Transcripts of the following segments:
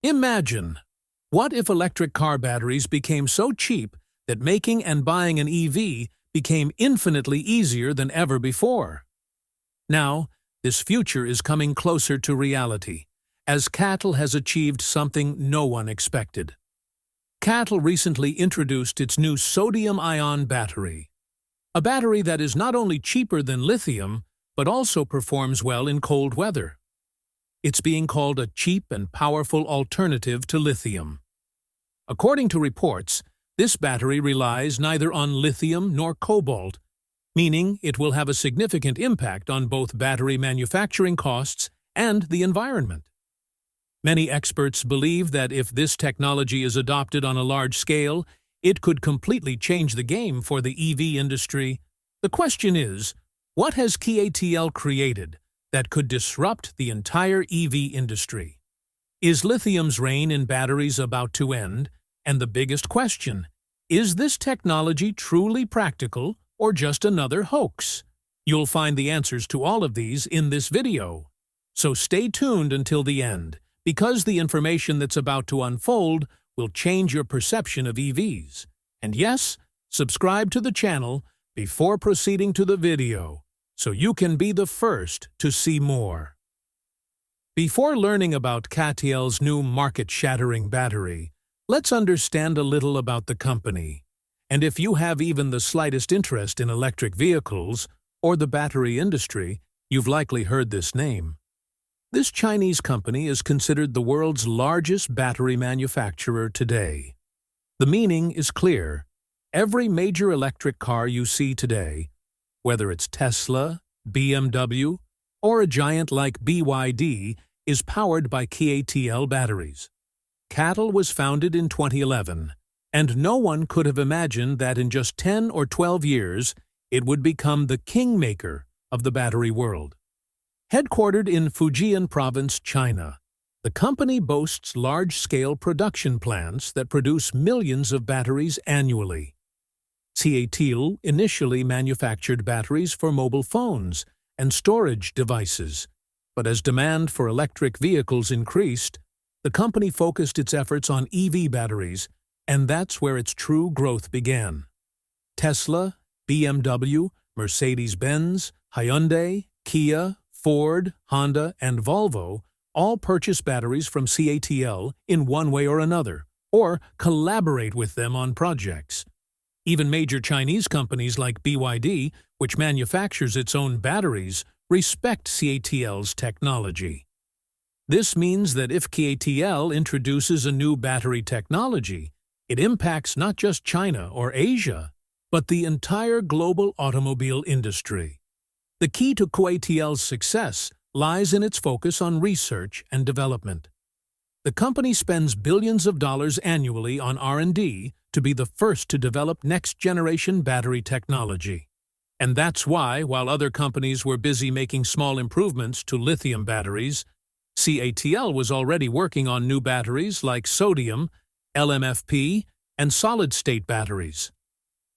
Imagine, what if electric car batteries became so cheap that making and buying an EV became infinitely easier than ever before? Now, this future is coming closer to reality, as CATL has achieved something no one expected. CATL recently introduced its new sodium-ion battery, a battery that is not only cheaper than lithium, but also performs well in cold weather. It's being called a cheap and powerful alternative to lithium. According to reports, this battery relies neither on lithium nor cobalt, meaning it will have a significant impact on both battery manufacturing costs and the environment. Many experts believe that if this technology is adopted on a large scale, it could completely change the game for the EV industry. The question is, what has CATL created that could disrupt the entire EV industry? Is lithium's reign in batteries about to end? And the biggest question, is this technology truly practical or just another hoax? You'll find the answers to all of these in this video. So stay tuned until the end, because the information that's about to unfold will change your perception of EVs. And yes, subscribe to the channel before proceeding to the video, so you can be the first to see more. Before learning about CATL's new market-shattering battery, let's understand a little about the company. And if you have even the slightest interest in electric vehicles or the battery industry, you've likely heard this name. This Chinese company is considered the world's largest battery manufacturer today. The meaning is clear. Every major electric car you see today, whether it's Tesla, BMW, or a giant like BYD, is powered by CATL batteries. CATL was founded in 2011, and no one could have imagined that in just 10 or 12 years, it would become the kingmaker of the battery world. Headquartered in Fujian Province, China, the company boasts large-scale production plants that produce millions of batteries annually. CATL initially manufactured batteries for mobile phones and storage devices, but as demand for electric vehicles increased, the company focused its efforts on EV batteries, and that's where its true growth began. Tesla, BMW, Mercedes-Benz, Hyundai, Kia, Ford, Honda, and Volvo all purchase batteries from CATL in one way or another, or collaborate with them on projects. Even major Chinese companies like BYD, which manufactures its own batteries, respect CATL's technology. This means that if CATL introduces a new battery technology, it impacts not just China or Asia, but the entire global automobile industry. The key to CATL's success lies in its focus on research and development. The company spends billions of dollars annually on R&D to be the first to develop next-generation battery technology. And that's why, while other companies were busy making small improvements to lithium batteries, CATL was already working on new batteries like sodium, LMFP, and solid-state batteries.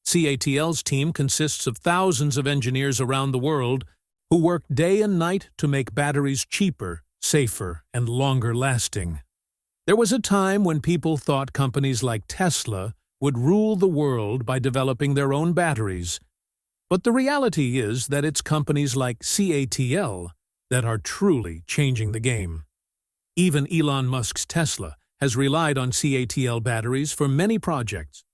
CATL's team consists of thousands of engineers around the world who work day and night to make batteries cheaper, safer, and longer-lasting. There was a time when people thought companies like Tesla would rule the world by developing their own batteries, but the reality is that it's companies like CATL that are truly changing the game. Even Elon Musk's Tesla has relied on CATL batteries for many projects.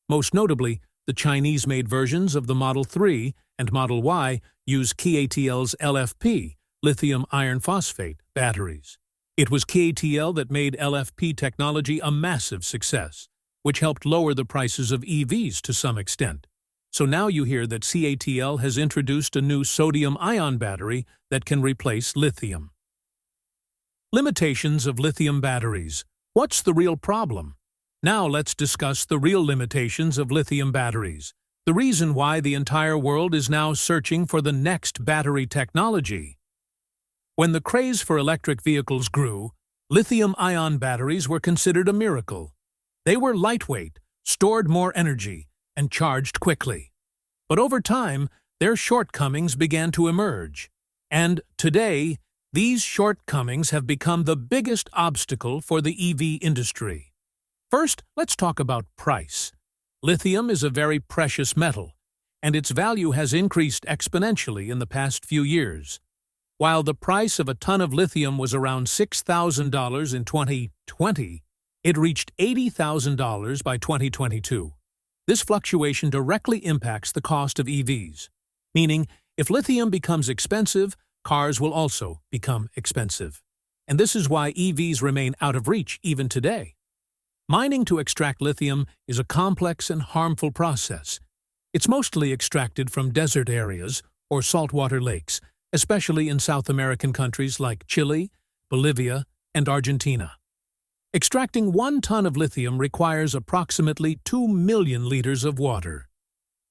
Most notably, the Chinese-made versions of the Model 3 and Model Y use CATL's LFP, lithium iron phosphate, batteries. It was CATL that made LFP technology a massive success, which helped lower the prices of EVs to some extent. So now you hear that CATL has introduced a new sodium-ion battery that can replace lithium. Limitations of lithium batteries. What's the real problem? Now let's discuss the real limitations of lithium batteries, the reason why the entire world is now searching for the next battery technology. When the craze for electric vehicles grew, lithium-ion batteries were considered a miracle. They were lightweight, stored more energy, and charged quickly. But over time, their shortcomings began to emerge. And today, These shortcomings have become the biggest obstacle for the EV industry. First, let's talk about price. Lithium is a very precious metal, and its value has increased exponentially in the past few years. While the price of a ton of lithium was around $6,000 in 2020, it reached $80,000 by 2022. This fluctuation directly impacts the cost of EVs, meaning if lithium becomes expensive, cars will also become expensive. And this is why EVs remain out of reach even today. Mining to extract lithium is a complex and harmful process. It's mostly extracted from desert areas or saltwater lakes, especially in South American countries like Chile, Bolivia, and Argentina. Extracting 1 ton of lithium requires approximately 2 million liters of water.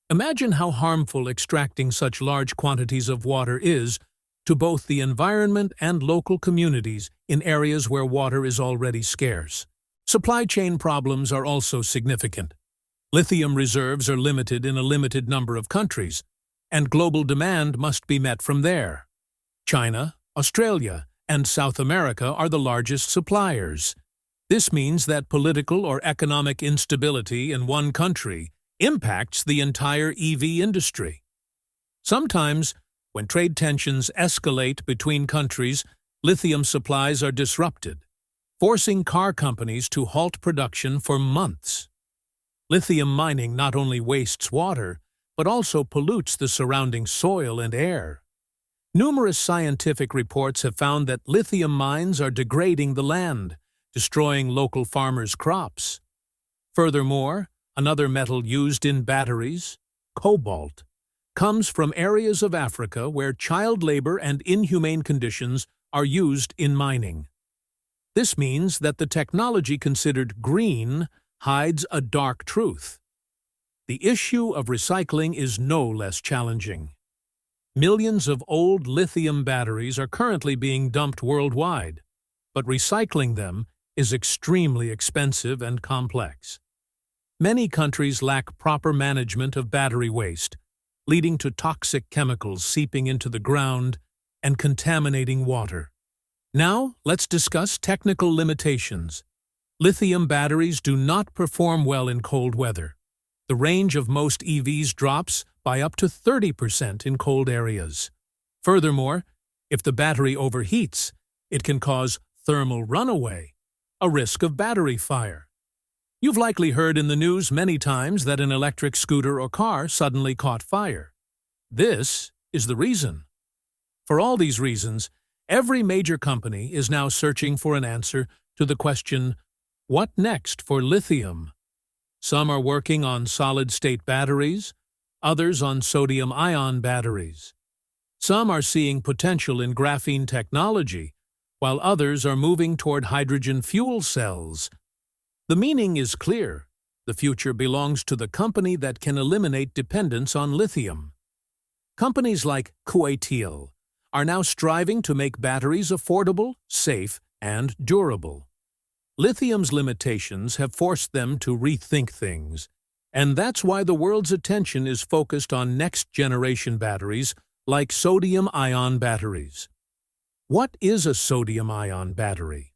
Imagine how harmful extracting such large quantities of water is to both the environment and local communities in areas where water is already scarce. Supply chain problems are also significant. Lithium reserves are limited in a limited number of countries, and global demand must be met from there. China, Australia, and South America are the largest suppliers. This means that political or economic instability in one country impacts the entire EV industry. Sometimes, when trade tensions escalate between countries, lithium supplies are disrupted, forcing car companies to halt production for months. Lithium mining not only wastes water, but also pollutes the surrounding soil and air. Numerous scientific reports have found that lithium mines are degrading the land, destroying local farmers' crops. Furthermore, another metal used in batteries, cobalt, comes from areas of Africa where child labor and inhumane conditions are used in mining. This means that the technology considered green hides a dark truth. The issue of recycling is no less challenging. Millions of old lithium batteries are currently being dumped worldwide, but recycling them is extremely expensive and complex. Many countries lack proper management of battery waste, leading to toxic chemicals seeping into the ground and contaminating water. Now, let's discuss technical limitations. Lithium batteries do not perform well in cold weather. The range of most EVs drops by up to 30% in cold areas. Furthermore, if the battery overheats, it can cause thermal runaway, a risk of battery fire. You've likely heard in the news many times that an electric scooter or car suddenly caught fire. This is the reason. For all these reasons, every major company is now searching for an answer to the question, what next for lithium? Some are working on solid-state batteries, others on sodium-ion batteries. Some are seeing potential in graphene technology, while others are moving toward hydrogen fuel cells. The meaning is clear. The future belongs to the company that can eliminate dependence on lithium. Companies like CATL are now striving to make batteries affordable, safe, and durable. Lithium's limitations have forced them to rethink things, and that's why the world's attention is focused on next-generation batteries like sodium-ion batteries. What is a sodium-ion battery?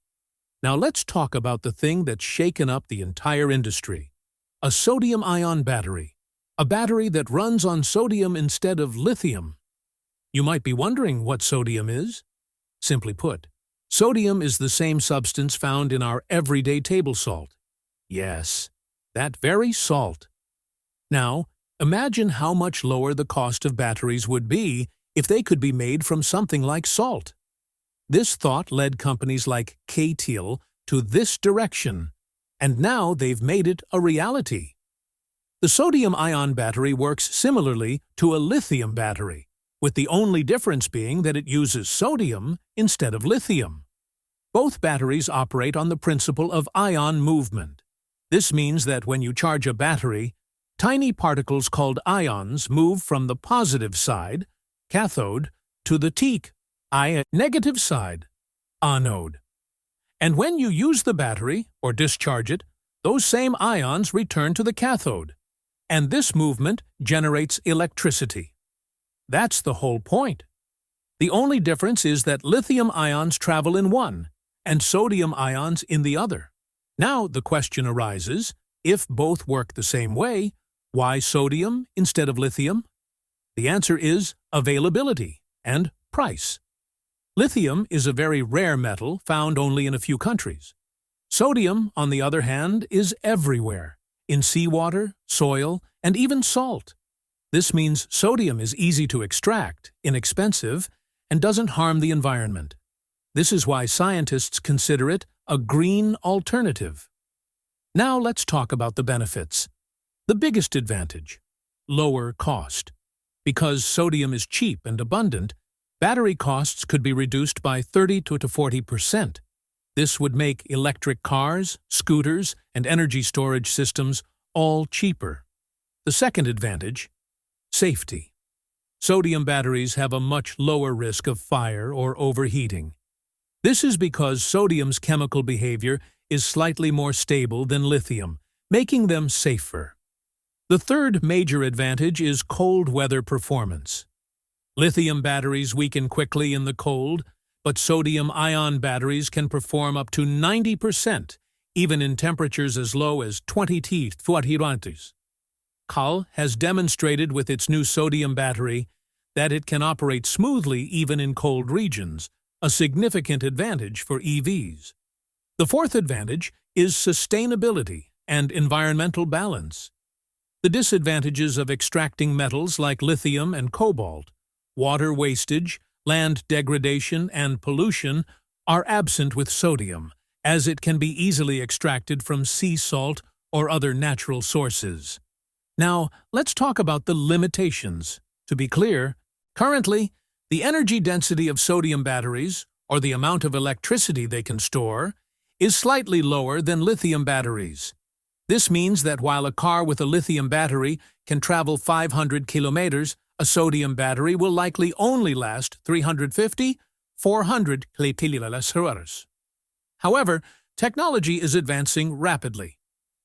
Now let's talk about the thing that's shaken up the entire industry. A sodium-ion battery. A battery that runs on sodium instead of lithium. You might be wondering what sodium is. Simply put, sodium is the same substance found in our everyday table salt. Yes, that very salt. Now, imagine how much lower the cost of batteries would be if they could be made from something like salt. This thought led companies like CATL to this direction, and now they've made it a reality. The sodium-ion battery works similarly to a lithium battery, with the only difference being that it uses sodium instead of lithium. Both batteries operate on the principle of ion movement. This means that when you charge a battery, tiny particles called ions move from the positive side, cathode, to the negative side, anode. And when you use the battery or discharge it, those same ions return to the cathode, and this movement generates electricity. That's the whole point. The only difference is that lithium ions travel in one, and sodium ions in the other. Now the question arises, if both work the same way, why sodium instead of lithium? The answer is availability and price. Lithium is a very rare metal found only in a few countries. Sodium, on the other hand, is everywhere, in seawater, soil, and even salt. This means sodium is easy to extract, inexpensive, and doesn't harm the environment. This is why scientists consider it a green alternative. Now let's talk about the benefits. The biggest advantage: lower cost. Because sodium is cheap and abundant, battery costs could be reduced by 30 to 40%. This would make electric cars, scooters, and energy storage systems all cheaper. The second advantage: safety. Sodium batteries have a much lower risk of fire or overheating. This is because sodium's chemical behavior is slightly more stable than lithium, making them safer. The third major advantage is cold weather performance. Lithium batteries weaken quickly in the cold, but sodium-ion batteries can perform up to 90%, even in temperatures as low as 20 degrees. CATL has demonstrated with its new sodium battery that it can operate smoothly even in cold regions, a significant advantage for EVs. The fourth advantage is sustainability and environmental balance. The disadvantages of extracting metals like lithium and cobalt, water wastage, land degradation, and pollution are absent with sodium, as it can be easily extracted from sea salt or other natural sources. Now, let's talk about the limitations. To be clear, currently, the energy density of sodium batteries, or the amount of electricity they can store, is slightly lower than lithium batteries. This means that while a car with a lithium battery can travel 500 kilometers, a sodium battery will likely only last 350–400 kilometers. However, technology is advancing rapidly.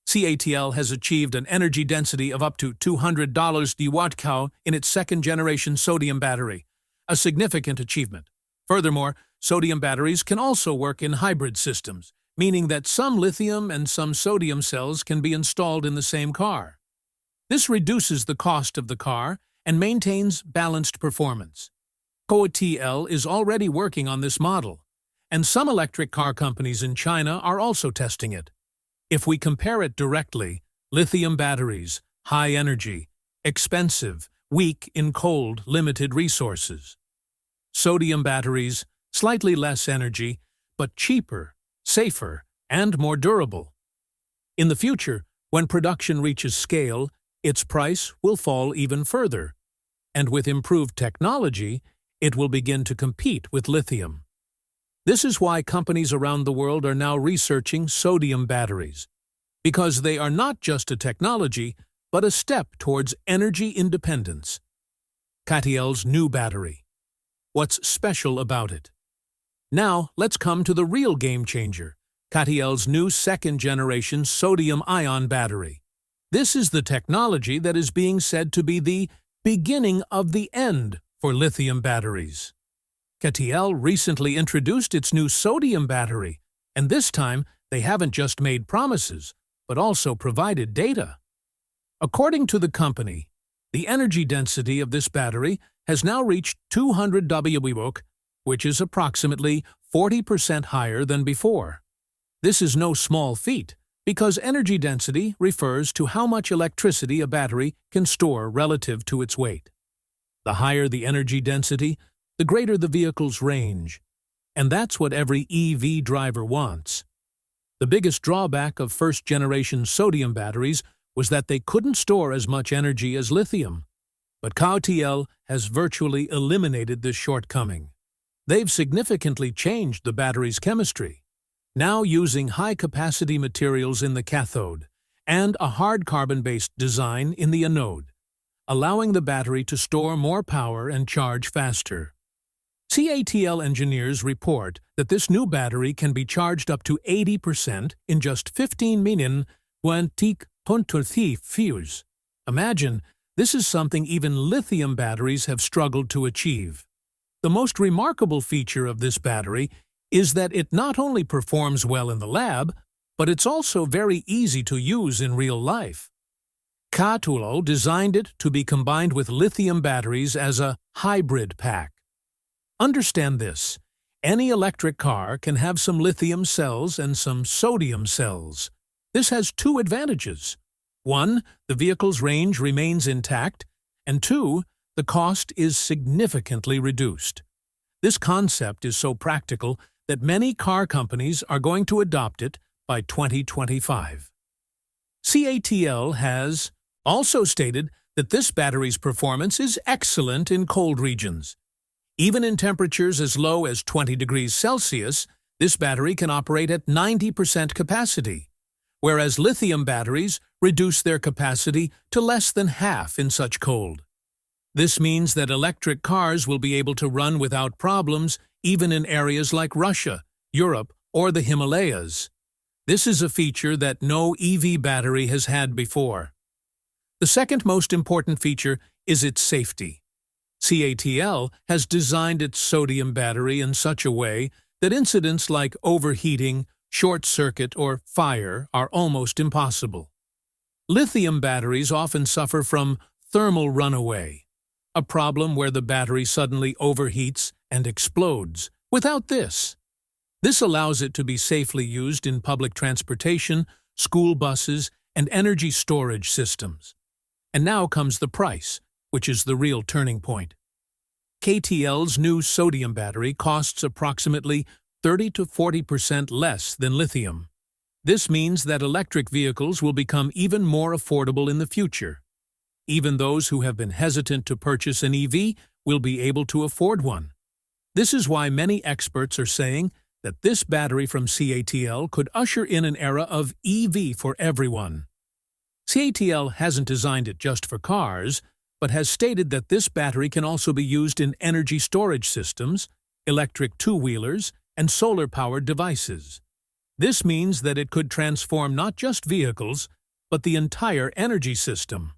CATL has achieved an energy density of up to $200 per watt-hour in its second-generation sodium battery, a significant achievement. Furthermore, sodium batteries can also work in hybrid systems, meaning that some lithium and some sodium cells can be installed in the same car. This reduces the cost of the car and maintains balanced performance. CATL is already working on this model, and some electric car companies in China are also testing it. If we compare it directly, lithium batteries, high energy, expensive, weak in cold, limited resources. Sodium batteries, slightly less energy, but cheaper, safer, and more durable. In the future, when production reaches scale, its price will fall even further, and with improved technology, it will begin to compete with lithium. This is why companies around the world are now researching sodium batteries, because they are not just a technology, but a step towards energy independence. CATL's new battery. What's special about it? Now, let's come to the real game changer, CATL's new second-generation sodium-ion battery. This is the technology that is being said to be the beginning of the end for lithium batteries. CATL recently introduced its new sodium battery, and this time they haven't just made promises, but also provided data. According to the company, the energy density of this battery has now reached 200 W, which is approximately 40% higher than before. This is no small feat, because energy density refers to how much electricity a battery can store relative to its weight. The higher the energy density, the greater the vehicle's range. And that's what every EV driver wants. The biggest drawback of first-generation sodium batteries was that they couldn't store as much energy as lithium. But CATL has virtually eliminated this shortcoming. They've significantly changed the battery's chemistry, now using high-capacity materials in the cathode and a hard carbon-based design in the anode, allowing the battery to store more power and charge faster. CATL engineers report that this new battery can be charged up to 80% in just 15 minutes when fuse. Imagine, this is something even lithium batteries have struggled to achieve. The most remarkable feature of this battery is that it not only performs well in the lab, but it's also very easy to use in real life. CATL designed it to be combined with lithium batteries as a hybrid pack. Understand this: any electric car can have some lithium cells and some sodium cells. This has two advantages. One, the vehicle's range remains intact, and two, the cost is significantly reduced. This concept is so practical that many car companies are going to adopt it by 2025. CATL has also stated that this battery's performance is excellent in cold regions. Even in temperatures as low as 20 degrees Celsius, this battery can operate at 90% capacity, whereas lithium batteries reduce their capacity to less than half in such cold. This means that electric cars will be able to run without problems even in areas like Russia, Europe, or the Himalayas. This is a feature that no EV battery has had before. The second most important feature is its safety. CATL has designed its sodium battery in such a way that incidents like overheating, short circuit, or fire are almost impossible. Lithium batteries often suffer from thermal runaway, a problem where the battery suddenly overheats and explodes. Without this allows it to be safely used in public transportation, school buses, and energy storage systems. And now comes the price, which is the real turning point. CATL's new sodium battery costs approximately 30 to 40% less than lithium. This means that electric vehicles will become even more affordable in the future. Even those who have been hesitant to purchase an EV will be able to afford one. This is why many experts are saying that this battery from CATL could usher in an era of EV for everyone. CATL hasn't designed it just for cars, but has stated that this battery can also be used in energy storage systems, electric two-wheelers, and solar-powered devices. This means that it could transform not just vehicles, but the entire energy system.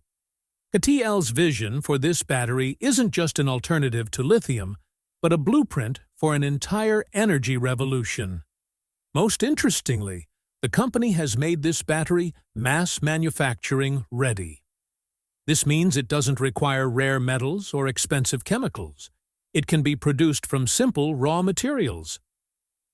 CATL's vision for this battery isn't just an alternative to lithium, but a blueprint for an entire energy revolution. Most interestingly, the company has made this battery mass manufacturing ready. This means it doesn't require rare metals or expensive chemicals. It can be produced from simple raw materials.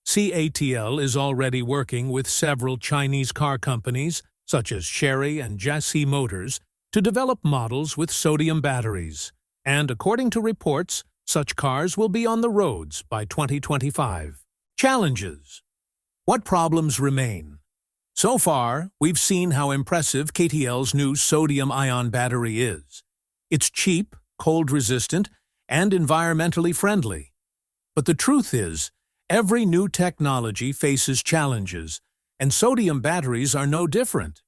CATL is already working with several Chinese car companies, such as Chery and Jiangxi Motors, to develop models with sodium batteries, and according to reports, such cars will be on the roads by 2025. Challenges. What problems remain? So far, we've seen how impressive CATL's new sodium-ion battery is. It's cheap, cold-resistant, and environmentally friendly. But the truth is, every new technology faces challenges, and sodium batteries are no different.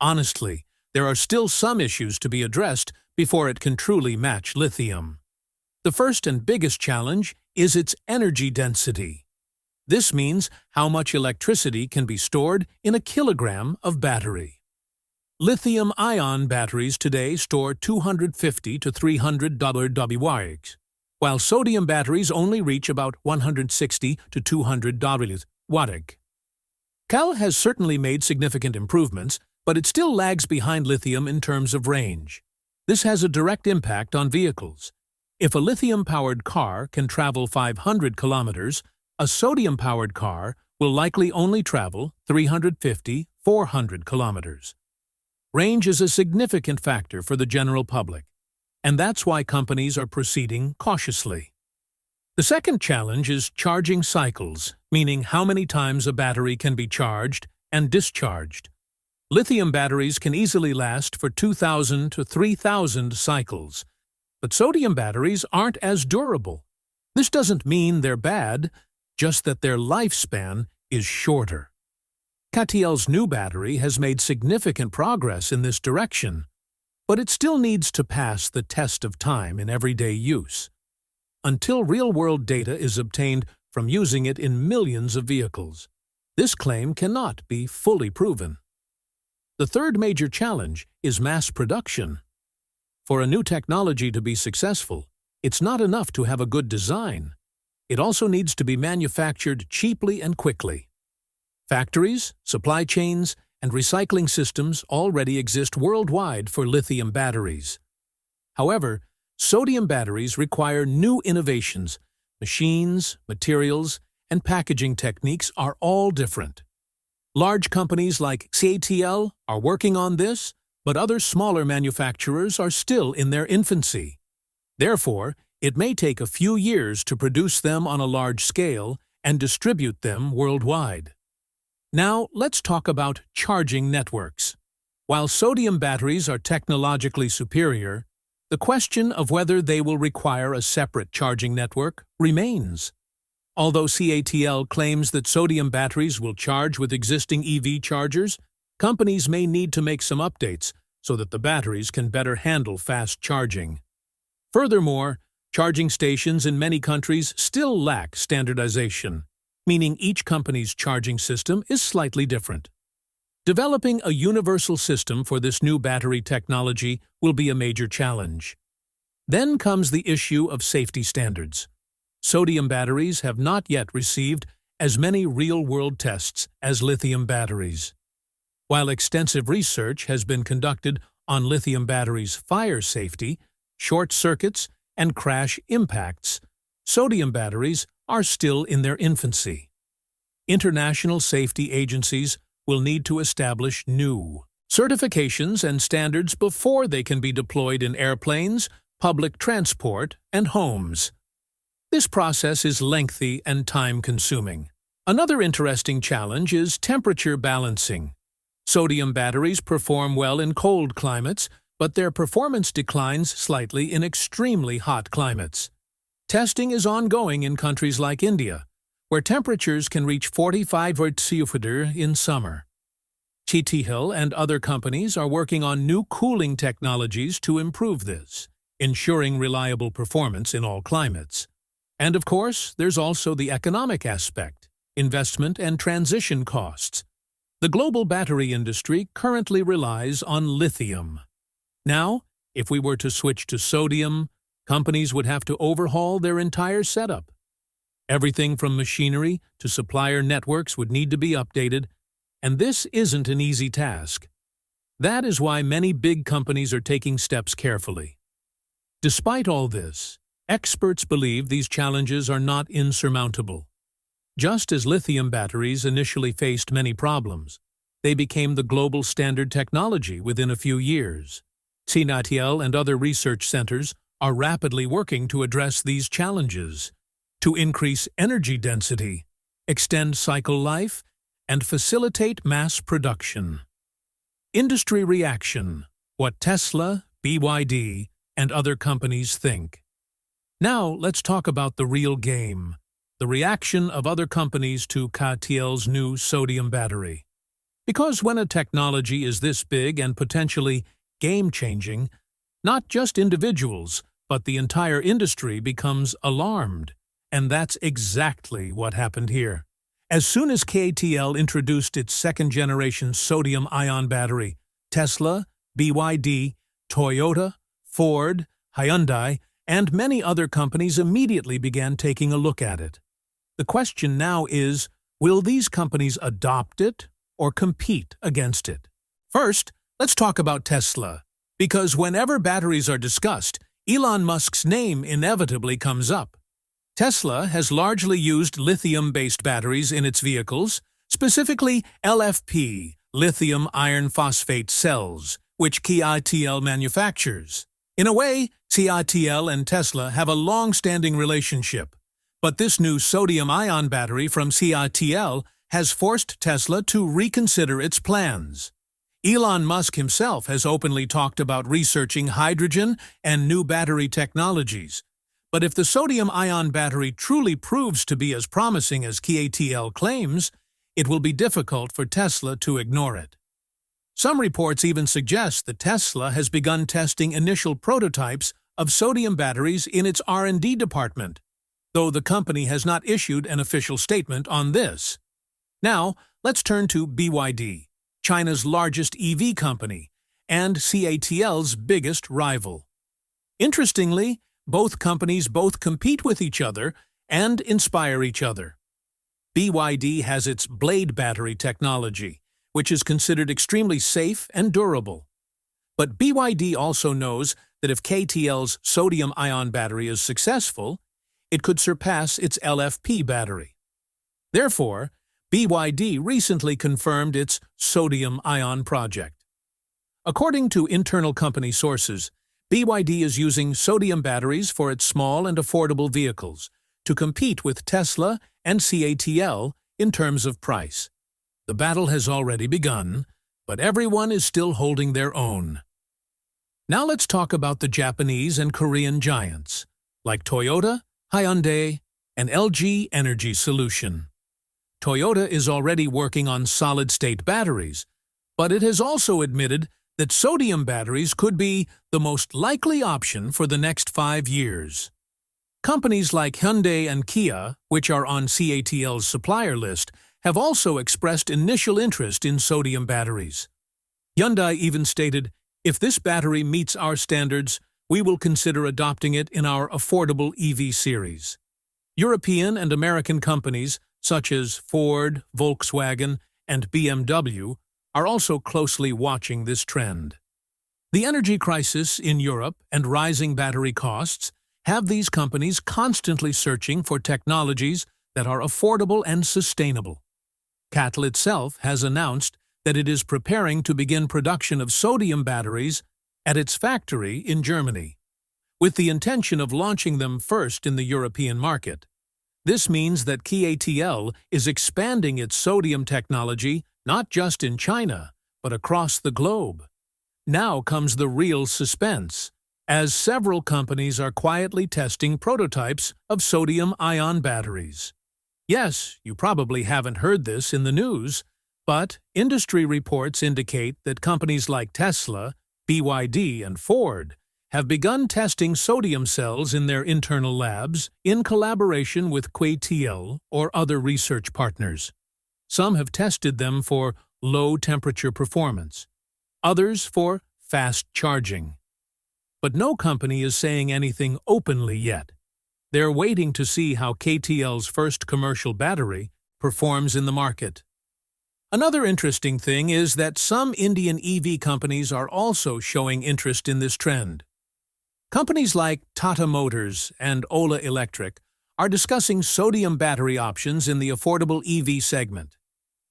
Honestly, there are still some issues to be addressed before it can truly match lithium. The first and biggest challenge is its energy density. This means how much electricity can be stored in a kilogram of battery. Lithium-ion batteries today store 250 to 300 Wh, while sodium batteries only reach about 160 to 200 Wh. CATL has certainly made significant improvements, but it still lags behind lithium in terms of range. This has a direct impact on vehicles. If a lithium-powered car can travel 500 kilometers, a sodium-powered car will likely only travel 350–400 kilometers. Range is a significant factor for the general public, and that's why companies are proceeding cautiously. The second challenge is charging cycles, meaning how many times a battery can be charged and discharged. Lithium batteries can easily last for 2,000 to 3,000 cycles, but sodium batteries aren't as durable. This doesn't mean they're bad, just that their lifespan is shorter. CATL's new battery has made significant progress in this direction, but it still needs to pass the test of time in everyday use, until real-world data is obtained from using it in millions of vehicles. This claim cannot be fully proven. The third major challenge is mass production. For a new technology to be successful, It's not enough to have a good design. It also needs to be manufactured cheaply and quickly. Factories, supply chains, and recycling systems already exist worldwide for lithium batteries. However, sodium batteries require new innovations. Machines, materials, and packaging techniques are all different. Large companies like CATL are working on this, but other smaller manufacturers are still in their infancy. Therefore, it may take a few years to produce them on a large scale and distribute them worldwide. Now, let's talk about charging networks. While sodium batteries are technologically superior, the question of whether they will require a separate charging network remains. Although CATL claims that sodium batteries will charge with existing EV chargers, companies may need to make some updates so that the batteries can better handle fast charging. Furthermore, charging stations in many countries still lack standardization, meaning each company's charging system is slightly different. Developing a universal system for this new battery technology will be a major challenge. Then comes the issue of safety standards. Sodium batteries have not yet received as many real-world tests as lithium batteries. While extensive research has been conducted on lithium batteries' fire safety, short circuits, and crash impacts, sodium batteries are still in their infancy. International safety agencies will need to establish new certifications and standards before they can be deployed in airplanes, public transport, and homes. This process is lengthy and time-consuming. Another interesting challenge is temperature balancing. Sodium batteries perform well in cold climates, but their performance declines slightly in extremely hot climates. Testing is ongoing in countries like India, where temperatures can reach 45 degrees Celsius in summer. CATL and other companies are working on new cooling technologies to improve this, ensuring reliable performance in all climates. And of course, there's also the economic aspect, investment and transition costs. The global battery industry currently relies on lithium. Now, if we were to switch to sodium, companies would have to overhaul their entire setup. Everything from machinery to supplier networks would need to be updated, and this isn't an easy task. That is why many big companies are taking steps carefully. Despite all this, experts believe these challenges are not insurmountable. Just as lithium batteries initially faced many problems, they became the global standard technology within a few years. CATL and other research centers are rapidly working to address these challenges, to increase energy density, extend cycle life, and facilitate mass production. Industry reaction: what Tesla, BYD, and other companies think. Now let's talk about the real game, the reaction of other companies to CATL's new sodium battery. Because when a technology is this big and potentially game-changing, not just individuals, but the entire industry becomes alarmed. And that's exactly what happened here. As soon as CATL introduced its second-generation sodium-ion battery, Tesla, BYD, Toyota, Ford, Hyundai, and many other companies immediately began taking a look at it. The question now is, will these companies adopt it or compete against it? First, let's talk about Tesla, because whenever batteries are discussed, Elon Musk's name inevitably comes up. Tesla has largely used lithium-based batteries in its vehicles, specifically LFP, lithium iron phosphate cells, which CATL manufactures. In a way, CATL and Tesla have a long-standing relationship, but this new sodium-ion battery from CATL has forced Tesla to reconsider its plans. Elon Musk himself has openly talked about researching hydrogen and new battery technologies. But if the sodium-ion battery truly proves to be as promising as CATL claims, it will be difficult for Tesla to ignore it. Some reports even suggest that Tesla has begun testing initial prototypes of sodium batteries in its R&D department, though the company has not issued an official statement on this. Now, let's turn to BYD, China's largest EV company, and CATL's biggest rival. Interestingly, both companies both compete with each other and inspire each other. BYD has its blade battery technology, which is considered extremely safe and durable. But BYD also knows that if CATL's sodium-ion battery is successful, it could surpass its LFP battery. Therefore, BYD recently confirmed its sodium-ion project. According to internal company sources, BYD is using sodium batteries for its small and affordable vehicles to compete with Tesla and CATL in terms of price. The battle has already begun, but everyone is still holding their own. Now let's talk about the Japanese and Korean giants, like Toyota, Hyundai, and LG Energy Solution. Toyota is already working on solid-state batteries, but it has also admitted that sodium batteries could be the most likely option for the next 5 years. Companies like Hyundai and Kia, which are on CATL's supplier list, have also expressed initial interest in sodium batteries. Hyundai even stated, "If this battery meets our standards, we will consider adopting it in our affordable EV series." European and American companies, such as Ford, Volkswagen, and BMW, are also closely watching this trend. The energy crisis in Europe and rising battery costs have these companies constantly searching for technologies that are affordable and sustainable. CATL itself has announced that it is preparing to begin production of sodium batteries at its factory in Germany, with the intention of launching them first in the European market. This means that CATL is expanding its sodium technology not just in China, but across the globe. Now comes the real suspense, as several companies are quietly testing prototypes of sodium-ion batteries. Yes, you probably haven't heard this in the news, but industry reports indicate that companies like Tesla, BYD, and Ford have begun testing sodium cells in their internal labs in collaboration with CATL or other research partners. Some have tested them for low-temperature performance, others for fast charging. But no company is saying anything openly yet. They're waiting to see how CATL's first commercial battery performs in the market. Another interesting thing is that some Indian EV companies are also showing interest in this trend. Companies like Tata Motors and Ola Electric are discussing sodium battery options in the affordable EV segment.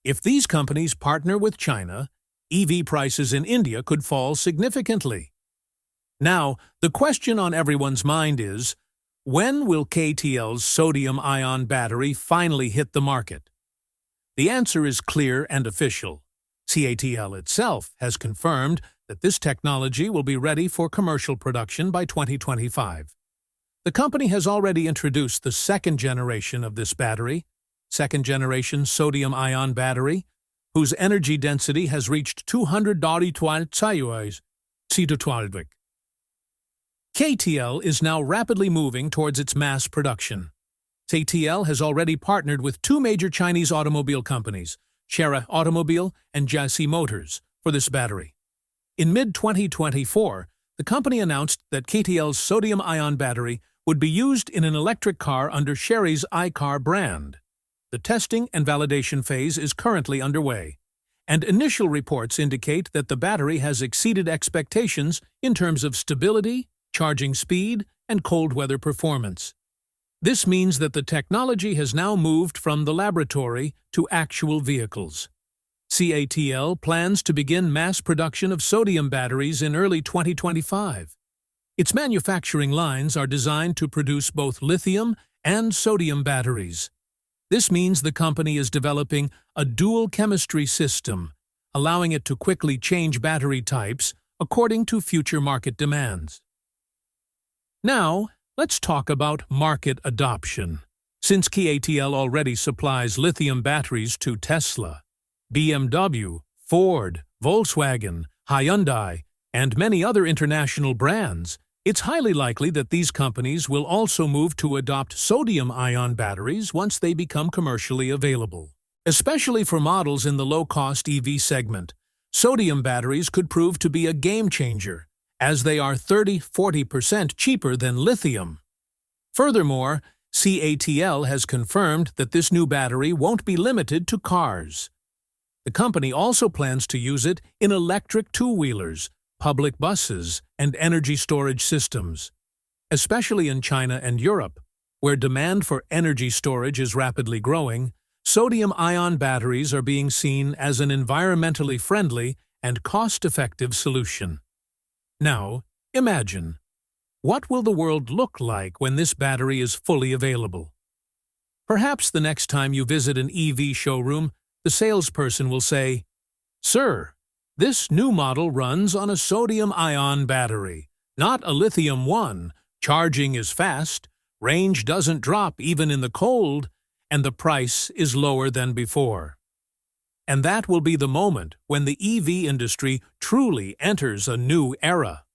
If these companies partner with China, EV prices in India could fall significantly. Now, the question on everyone's mind is, when will CATL's sodium-ion battery finally hit the market? The answer is clear and official. CATL itself has confirmed that this technology will be ready for commercial production by 2025. The company has already introduced the second generation of this battery, second-generation sodium-ion battery, whose energy density has reached 212 C/12. CATL is now rapidly moving towards its mass production. CATL has already partnered with two major Chinese automobile companies, Chery Automobile and Jiangxi Motors, for this battery. In mid-2024, the company announced that CATL's sodium-ion battery would be used in an electric car under Chery's iCar brand. The testing and validation phase is currently underway, and initial reports indicate that the battery has exceeded expectations in terms of stability, charging speed, and cold weather performance. This means that the technology has now moved from the laboratory to actual vehicles. CATL plans to begin mass production of sodium batteries in early 2025. Its manufacturing lines are designed to produce both lithium and sodium batteries. This means the company is developing a dual chemistry system, allowing it to quickly change battery types according to future market demands. Now, let's talk about market adoption. Since CATL already supplies lithium batteries to Tesla, BMW, Ford, Volkswagen, Hyundai, and many other international brands, it's highly likely that these companies will also move to adopt sodium-ion batteries once they become commercially available. Especially for models in the low-cost EV segment, sodium batteries could prove to be a game-changer, as they are 30–40% cheaper than lithium. Furthermore, CATL has confirmed that this new battery won't be limited to cars. The company also plans to use it in electric two-wheelers, public buses, and energy storage systems, especially in China and Europe, where demand for energy storage is rapidly growing. Sodium-ion batteries are being seen as an environmentally friendly and cost-effective solution. Now, imagine, what will the world look like when this battery is fully available? Perhaps the next time you visit an EV showroom, the salesperson will say, "Sir, this new model runs on a sodium-ion battery, not a lithium one. Charging is fast, range doesn't drop even in the cold, and the price is lower than before." And that will be the moment when the EV industry truly enters a new era.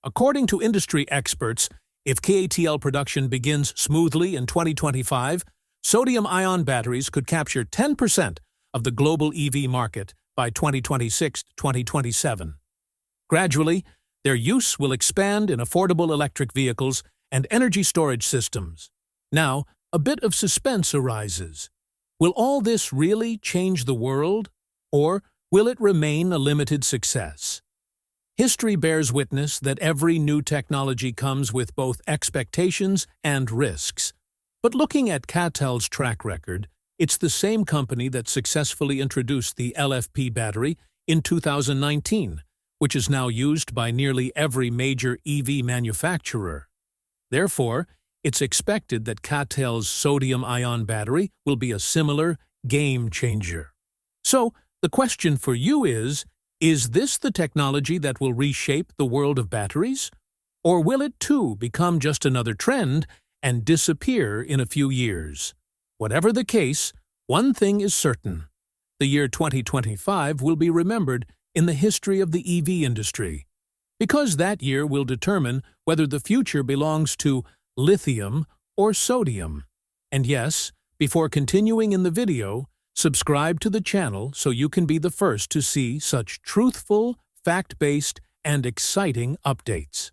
According to industry experts, if CATL production begins smoothly in 2025, sodium-ion batteries could capture 10% of the global EV market by 2026–2027. Gradually, their use will expand in affordable electric vehicles and energy storage systems. Now, a bit of suspense arises. Will all this really change the world, or will it remain a limited success? History bears witness that every new technology comes with both expectations and risks. But looking at CATL's track record, it's the same company that successfully introduced the LFP battery in 2019, which is now used by nearly every major EV manufacturer. Therefore, it's expected that CATL's sodium-ion battery will be a similar game changer. So, the question for you is this the technology that will reshape the world of batteries? Or will it too become just another trend and disappear in a few years? Whatever the case, one thing is certain. The year 2025 will be remembered in the history of the EV industry, because that year will determine whether the future belongs to lithium or sodium. And yes, before continuing in the video, subscribe to the channel so you can be the first to see such truthful, fact-based, and exciting updates.